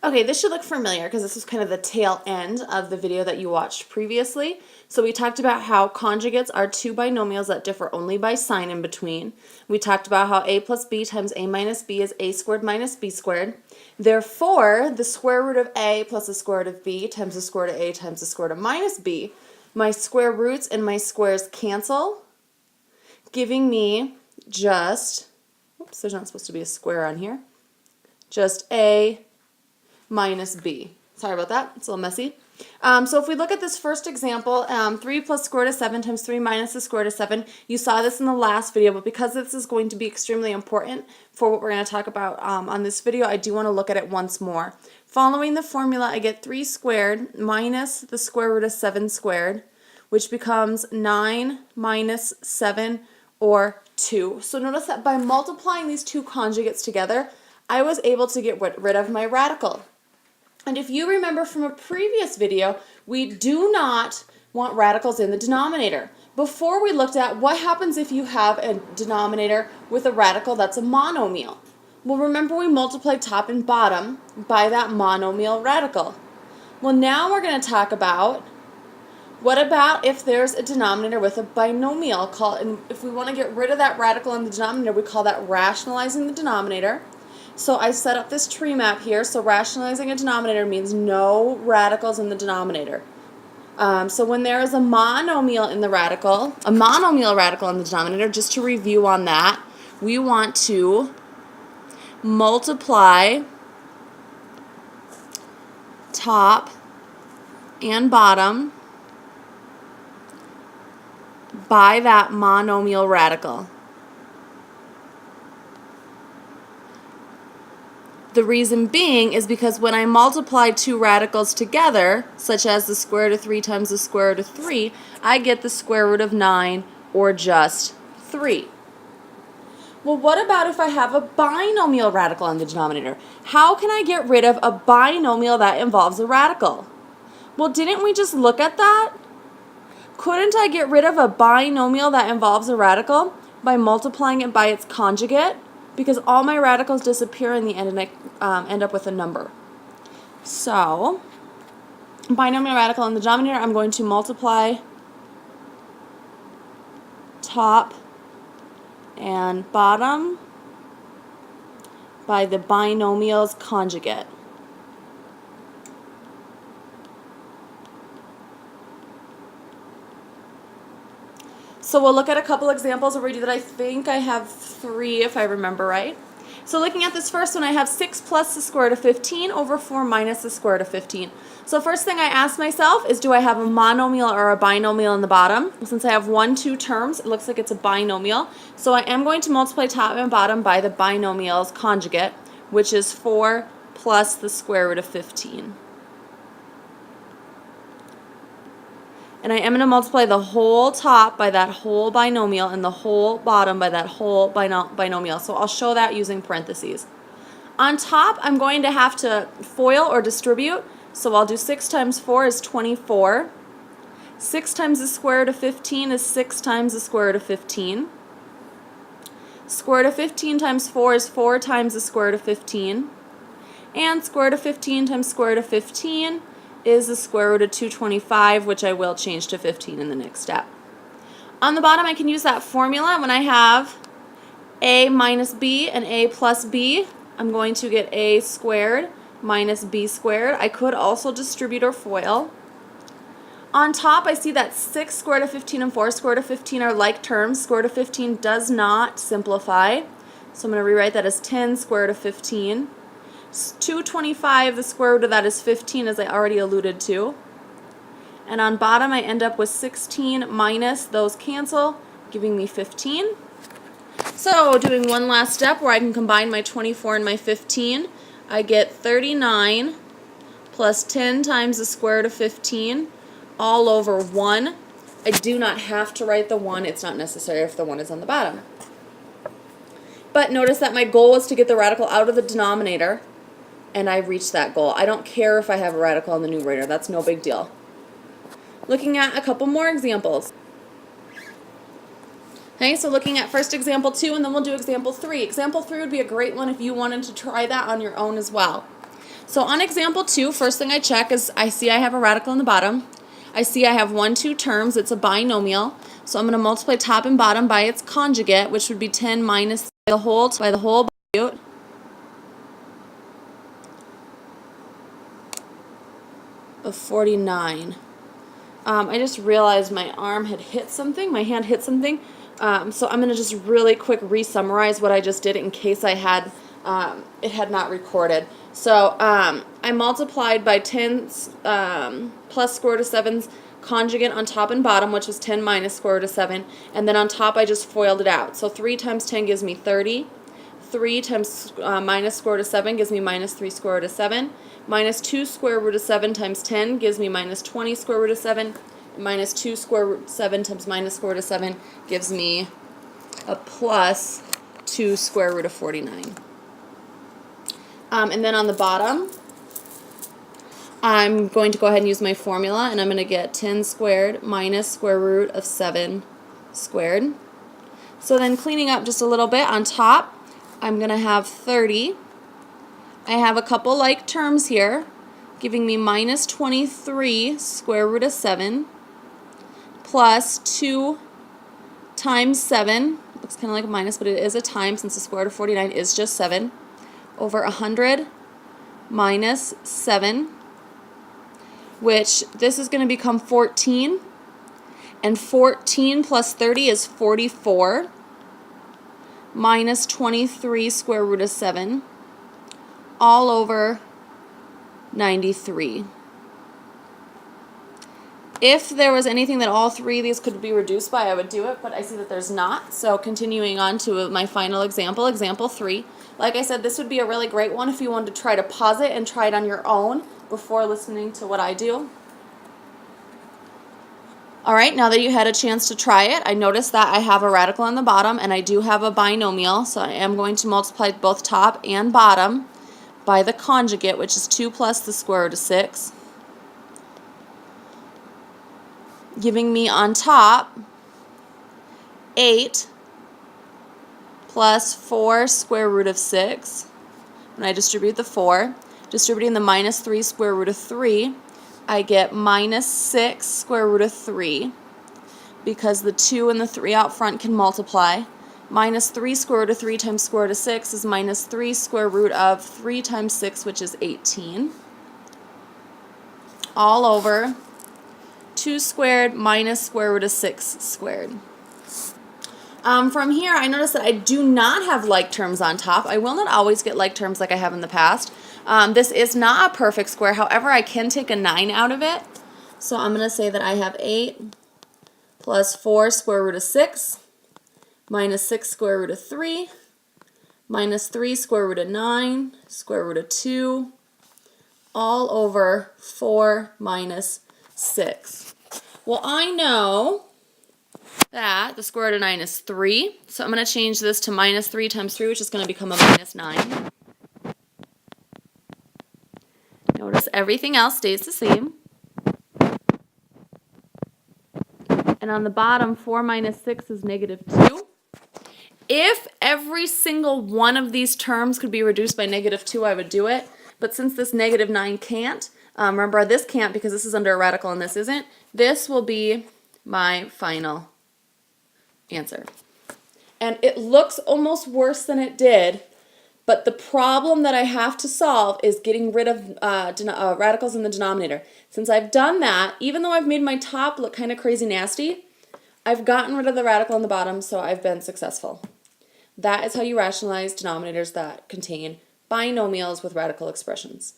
Okay, this should look familiar because this was kind of the tail end of the video that you watched previously. So we talked about how conjugates are two binomials that differ only by sign in between. We talked about how a plus b times a minus b is a squared minus b squared. Therefore, the square root of a plus the square root of b times the square root of a times the square root of minus b, my square roots and my squares cancel, giving me just, oops, there's not supposed to be a square on here, just a minus b. Sorry about that, it's a little messy. So if we look at this first example, 3 plus square root of 7 times 3 minus the square root of 7, you saw this in the last video, but because this is going to be extremely important for what we're going to talk about on this video, I do want to look at it once more. Following the formula, I get 3 squared minus the square root of 7 squared, which becomes 9 minus 7, or 2. So notice that by multiplying these two conjugates together, I was able to get rid of my radical. And if you remember from a previous video, we do not want radicals in the denominator. Before we looked at what happens if you have a denominator with a radical that's a monomial. Well, remember we multiplied top and bottom by that monomial radical. Well, now we're going to talk about what about if there's a denominator with a binomial? And if we want to get rid of that radical in the denominator, we call that rationalizing the denominator. So I set up this tree map here. So rationalizing a denominator means no radicals in the denominator. So when there is a monomial in the radical, a monomial radical in the denominator, just to review on that, we want to multiply top and bottom by that monomial radical. The reason being is because when I multiply two radicals together, such as the square root of 3 times the square root of 3, I get the square root of 9, or just 3. Well, what about if I have a binomial radical in the denominator? How can I get rid of a binomial that involves a radical? Well, didn't we just look at that? Couldn't I get rid of a binomial that involves a radical by multiplying it by its conjugate? Because all my radicals disappear in the end and I end up with a number. So, binomial radical in the denominator, I'm going to multiply top and bottom by the binomial's conjugate. So we'll look at a couple examples where we do that. I think I have 3 if I remember right. So looking at this first one, I have 6 plus the square root of 15 over 4 minus the square root of 15. So first thing I ask myself is, do I have a monomial or a binomial in the bottom? Since I have 1, 2 terms, it looks like it's a binomial. So I am going to multiply top and bottom by the binomial's conjugate, which is 4 plus the square root of 15. And I am going to multiply the whole top by that whole binomial and the whole bottom by that whole binomial. So I'll show that using parentheses. On top, I'm going to have to FOIL or distribute. So I'll do 6 times 4 is 24. 6 times the square root of 15 is 6 times the square root of 15. Square root of 15 times 4 is 4 times the square root of 15. And square root of 15 times square root of 15 is the square root of 225, which I will change to 15 in the next step. On the bottom, I can use that formula. When I have a minus b and a plus b, I'm going to get a squared minus b squared. I could also distribute or FOIL. On top, I see that 6 square root of 15 and 4 square root of 15 are like terms. Square root of 15 does not simplify. So I'm going to rewrite that as 10 square root of 15. 225, the square root of that is 15, as I already alluded to. And on bottom, I end up with 16 minus those cancel, giving me 15. So doing one last step where I can combine my 24 and my 15, I get 39 plus 10 times the square root of 15 all over 1. I do not have to write the 1. It's not necessary if the 1 is on the bottom. But notice that my goal was to get the radical out of the denominator, and I reached that goal. I don't care if I have a radical in the numerator. That's no big deal. Looking at a couple more examples. Okay, so looking at first example 2, and then we'll do example 3. Example 3 would be a great one if you wanted to try that on your own as well. So on example 2, first thing I check is I see I have a radical in the bottom. I see I have 1, 2 terms. It's a binomial. So I'm going to multiply top and bottom by its conjugate, which would be 10 minus the whole by the whole of 49. I just realized my arm had hit something, my hand hit something, so I'm going to just really quick re-summarize what I just did in case I had it had not recorded. So I multiplied by 10 plus square root of 7's conjugate on top and bottom, which was 10 minus square root of 7, and then on top I just FOILed it out. So 3 times 10 gives me 30. 3 times minus square root of 7 gives me minus 3 square root of 7. Minus 2 square root of 7 times 10 gives me minus 20 square root of 7. Minus 2 square root of 7 times minus square root of 7 gives me a plus 2 square root of 49. And then on the bottom, I'm going to go ahead and use my formula, and I'm going to get 10 squared minus square root of 7 squared. So then cleaning up just a little bit on top, I'm going to have 30. I have a couple like terms here, giving me minus 23 square root of 7 plus 2 times 7. Looks kind of like a minus, but it is a time since the square root of 49 is just 7. Over 100 minus 7, which this is going to become 14. And 14 plus 30 is 44. Minus 23 square root of 7 all over 93. If there was anything that all three of these could be reduced by, I would do it, but I see that there's not. So continuing on to my final example, example 3. Like I said, this would be a really great one if you wanted to try to pause it and try it on your own before listening to what I do. All right, now that you had a chance to try it, I noticed that I have a radical on the bottom and I do have a binomial, so I am going to multiply both top and bottom by the conjugate, which is 2 plus the square root of 6, giving me on top 8 plus 4 square root of 6. When I distribute the 4, distributing the minus 3 square root of 3, I get minus 6 square root of 3, because the 2 and the 3 out front can multiply. Minus 3 square root of 3 times square root of 6 is minus 3 square root of 3 times 6, which is 18. All over 2 squared minus square root of 6 squared. From here, I notice that I do not have like terms on top. I will not always get like terms like I have in the past. This is not a perfect square. However, I can take a 9 out of it. So I'm going to say that I have 8 plus 4 square root of 6 minus 6 square root of 3 minus 3 square root of 9 square root of 2 all over 4 minus 6. Well, I know that the square root of 9 is 3, so I'm going to change this to minus 3 times 3, which is going to become a minus 9. Notice everything else stays the same. And on the bottom, 4 minus 6 is negative 2. If every single one of these terms could be reduced by negative 2, I would do it. But since this negative 9 can't, remember this can't because this is under a radical and this isn't, this will be my final answer. And it looks almost worse than it did, but the problem that I have to solve is getting rid of radicals in the denominator. Since I've done that, even though I've made my top look kind of crazy nasty, I've gotten rid of the radical in the bottom, so I've been successful. That is how you rationalize denominators that contain binomials with radical expressions.